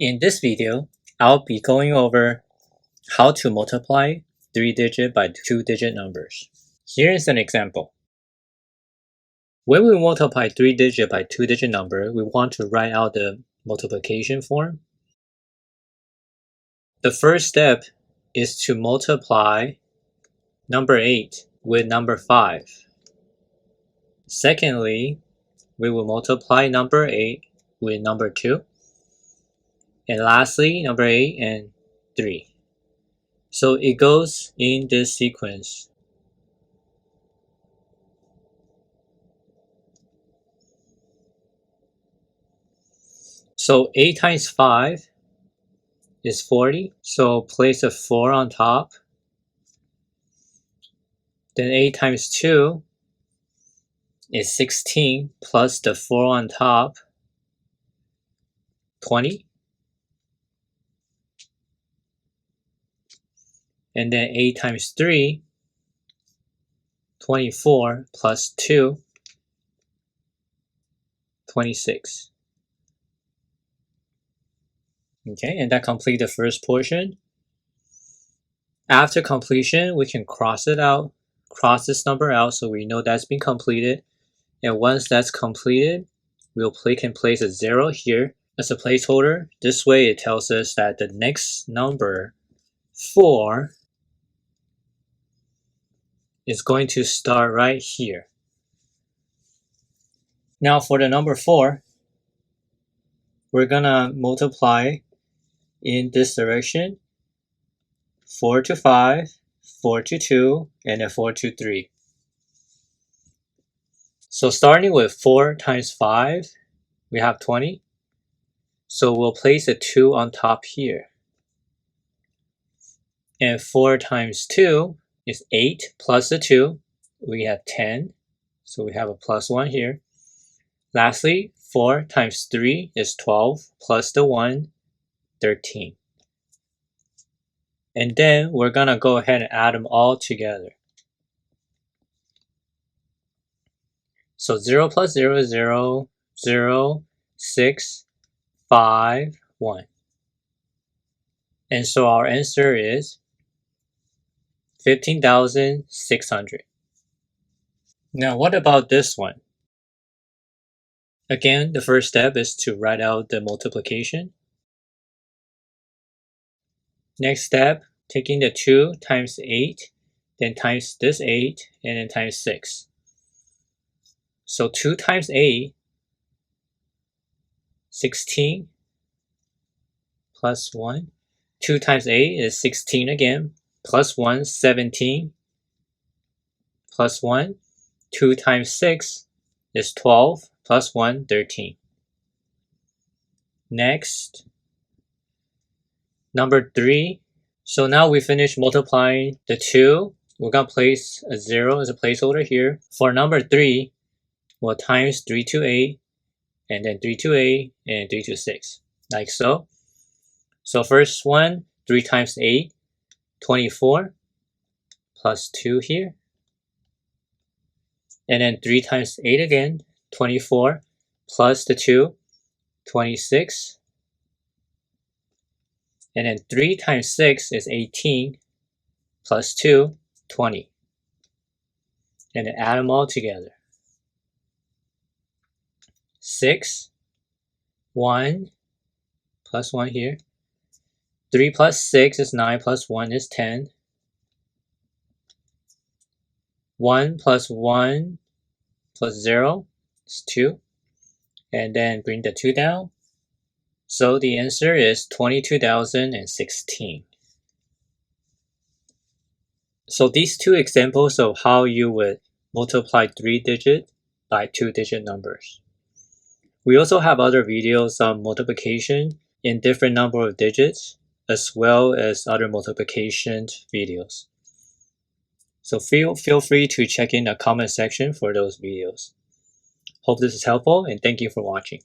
In this video, I'll be going over how to multiply 3-digit by 2-digit numbers. Here is an example. When we multiply 3-digit by 2-digit number, we want to write out the multiplication form. The first step is to multiply number 8 with number 5. Secondly, we will multiply number 8 with number 2. And lastly, number 8 and 3. So it goes in this sequence. So 8 times 5 is 40. So place a 4 on top. Then 8 times 2 is 16 plus the 4 on top, 20. And then 8 times 3, 24 plus 2, 26. Okay, and that completes the first portion. After completion, we can cross it out, cross this number out so we know that's been completed. And once that's completed, we can place a 0 here as a placeholder. This way it tells us that the next number, 4, is going to start right here. Now for the number 4, we're gonna multiply in this direction. 4 to 5, 4 to 2, and then 4 to 3. So starting with 4 times 5, we have 20. So we'll place a 2 on top here. And 4 times 2 is 8 plus the 2. We have 10. So we have a plus 1 here. Lastly, 4 times 3 is 12 plus the 1, 13. And then we're going to go ahead and add them all together. So 0 plus 0 is 0, 0, 6, 5, 1. And so our answer is 15,600. Now what about this one? Again, the first step is to write out the multiplication. Next step, taking the 2 times 8, then times this 8, and then times 6. So 2 times 8, 16, plus 1. 2 times 8 is 16 again, plus 1, 17, plus 1. 2 times 6 is 12, plus 1, 13. Next, number 3. So now we finished multiplying the 2. We're going to place a 0 as a placeholder here. For number 3, we'll times 3 to 8, and then 3 to 8, and 3 to 6, like so. So first one, 3 times 8, 24, plus 2 here. And then 3 times 8 again, 24, plus the 2, 26. And then 3 times 6 is 18, plus 2, 20. And then add them all together. 6, 1, plus 1 here. 3 plus 6 is 9, plus 1 is 10. 1 plus 1 plus 0 is 2. And then bring the 2 down. So the answer is 22,016. So these 2 examples of how you would multiply 3-digit by 2-digit numbers. We also have other videos on multiplication in different number of digits, as well as other multiplication videos. So feel free to check in the comment section for those videos. Hope this is helpful, and thank you for watching.